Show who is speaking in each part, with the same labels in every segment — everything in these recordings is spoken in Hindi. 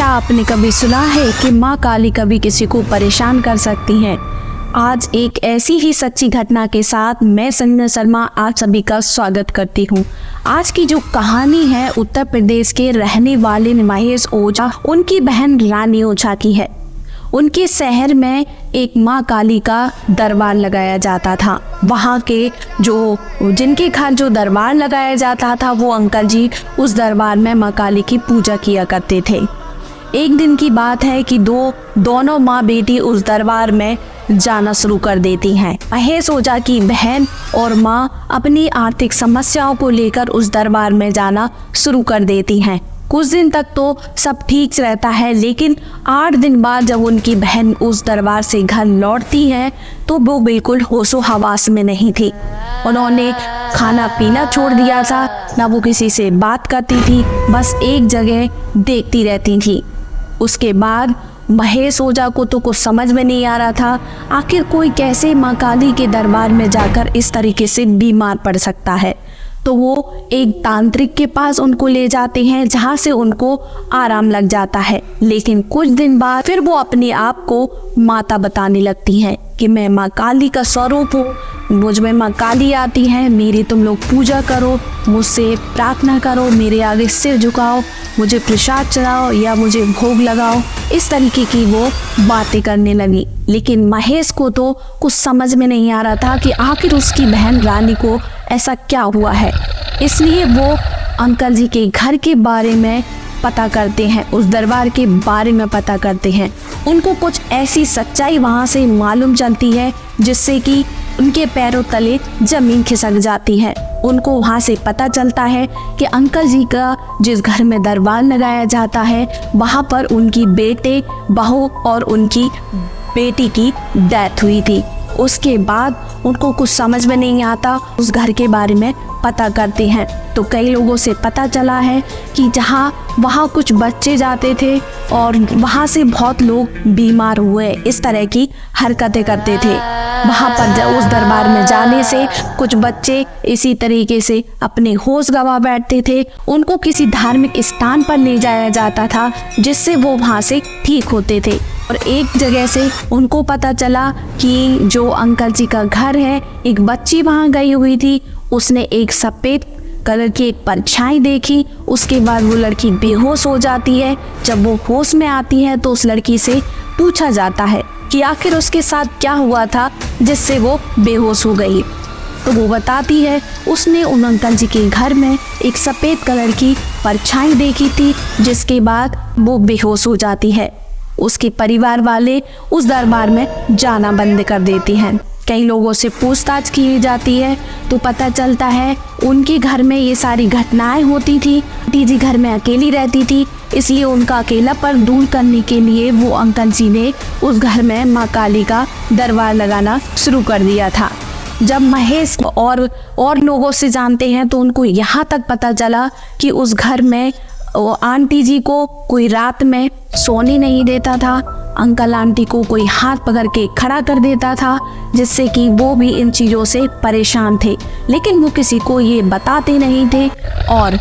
Speaker 1: क्या आपने कभी सुना है कि माँ काली कभी किसी को परेशान कर सकती है? आज एक ऐसी ही सच्ची घटना के साथ मैं संजना शर्मा आप सभी का स्वागत करती हूँ। आज की जो कहानी है उत्तर प्रदेश के रहने वाले महेश ओझा, उनकी बहन रानी ओझा की है। उनके शहर में एक माँ काली का दरबार लगाया जाता था। वहाँ के जिनके घर जो दरबार लगाया जाता था वो अंकल जी उस दरबार में माँ काली की पूजा किया करते थे। एक दिन की बात है कि दोनों माँ बेटी उस दरबार में जाना शुरू कर देती हैं। महेश ओझा की बहन और माँ अपनी आर्थिक समस्याओं को लेकर उस दरबार में जाना शुरू कर देती हैं। कुछ दिन तक तो सब ठीक रहता है, लेकिन 8 दिन बाद जब उनकी बहन उस दरबार से घर लौटती है तो वो बिल्कुल होशो हवास में नहीं थी। उन्होंने खाना पीना छोड़ दिया था, ना वो किसी से बात करती थी, बस एक जगह देखती रहती थी। उसके बाद महेश ओझा को तो कुछ समझ में नहीं आ रहा था, आखिर कोई कैसे माँ काली के दरबार में जाकर इस तरीके से बीमार पड़ सकता है। तो वो एक तांत्रिक के पास उनको ले जाते हैं, जहाँ से उनको आराम लग जाता है। लेकिन कुछ दिन बाद फिर वो अपने आप को माता बताने लगती हैं कि मैं माँ काली का स्वरूप हूँ, मुझ में माँ काली आती है, मेरी तुम लोग पूजा करो, मुझसे प्रार्थना करो, मेरे आगे सिर झुकाओ, मुझे प्रसाद चढ़ाओ या मुझे भोग लगाओ। इस तरीके की वो बातें करने लगी। लेकिन महेश को तो कुछ समझ में नहीं आ रहा था कि आखिर उसकी बहन रानी को ऐसा क्या हुआ है। इसलिए वो अंकल जी के घर के बारे में पता करते हैं, उस दरबार के बारे में पता करते हैं। उनको कुछ ऐसी सच्चाई वहाँ से मालूम चलती है जिससे कि उनके पैरों तले जमीन खिसक जाती है। उनको वहाँ से पता चलता है कि अंकल जी का जिस घर में दरबार लगाया जाता है वहाँ पर उनकी बेटे, बहू और उनकी बेटी की डेथ हुई थी। उसके बाद उनको कुछ समझ में नहीं आता, उस घर के बारे में पता करते हैं तो कई लोगों से पता चला है कि वहाँ कुछ बच्चे जाते थे और वहाँ से बहुत लोग बीमार हुए, इस तरह की हरकतें करते थे। वहाँ पर उस दरबार में जाने से कुछ बच्चे इसी तरीके से अपने होश गंवा बैठते थे। उनको किसी धार्मिक स्थान पर ले जाया जाता था जिससे वो वहाँ से ठीक होते थे। और एक जगह से उनको पता चला कि जो अंकल जी का घर है, एक बच्ची वहाँ गई हुई थी, उसने एक सफ़ेद कलर की एक परछाई देखी। उसके बाद वो लड़की बेहोश हो जाती है। जब वो होश में आती है तो उस लड़की से पूछा जाता है कि आखिर उसके साथ क्या हुआ था जिससे वो बेहोश हो गई। तो वो बताती है उसने उन अंकल जी के घर में एक सफ़ेद कलर की परछाई देखी थी, जिसके बाद वो बेहोश हो जाती है। उसके परिवार वाले उस दरबार में जाना बंद कर देते हैं। कई लोगों से पूछताछ की जाती है तो पता चलता है उनके घर में ये सारी घटनाएं होती थी। जी घर में अकेली रहती थी, इसलिए उनका अकेलापन दूर करने के लिए वो अंकल जी ने उस घर में माँ काली का दरबार लगाना शुरू कर दिया था। जब महेश और लोगों से जानते हैं तो उनको यहाँ तक पता चला कि उस घर में आंटी जी को कोई रात में सोने नहीं देता था, अंकल आंटी को कोई हाथ पकड़ के खड़ा कर देता था, जिससे कि वो भी इन चीज़ों से परेशान थे। लेकिन वो किसी को ये बताते नहीं थे और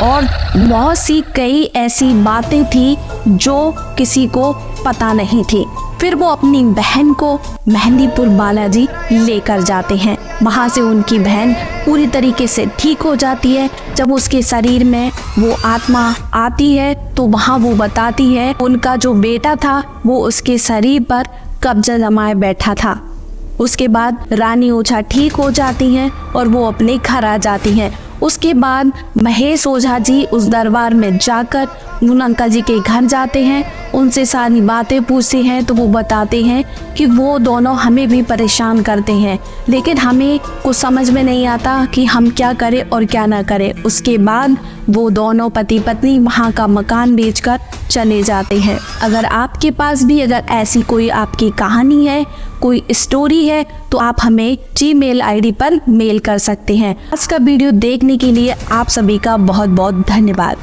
Speaker 1: बहुत सी कई ऐसी बातें थी जो किसी को पता नहीं थी। फिर वो अपनी बहन को मेहंदीपुर बालाजी लेकर जाते हैं। वहाँ से उनकी बहन पूरी तरीके से ठीक हो जाती है। जब उसके शरीर में वो आत्मा आती है तो वहाँ वो बताती है उनका जो बेटा था वो उसके शरीर पर कब्जा जमाए बैठा था। उसके बाद रानी ओझा ठीक हो जाती हैं और वो अपने घर आ जाती हैं। उसके बाद महेश ओझा जी उस दरबार में जाकर उन अंकल जी के घर जाते हैं, उनसे सारी बातें पूछते हैं तो वो बताते हैं कि वो दोनों हमें भी परेशान करते हैं, लेकिन हमें कुछ समझ में नहीं आता कि हम क्या करें और क्या ना करें। उसके बाद वो दोनों पति पत्नी वहाँ का मकान बेचकर चले जाते हैं। अगर आपके पास भी ऐसी कोई आपकी कहानी है, कोई स्टोरी है तो आप हमें Gmail ID पर मेल कर सकते हैं। आज का वीडियो देखने के लिए आप सभी का बहुत बहुत धन्यवाद।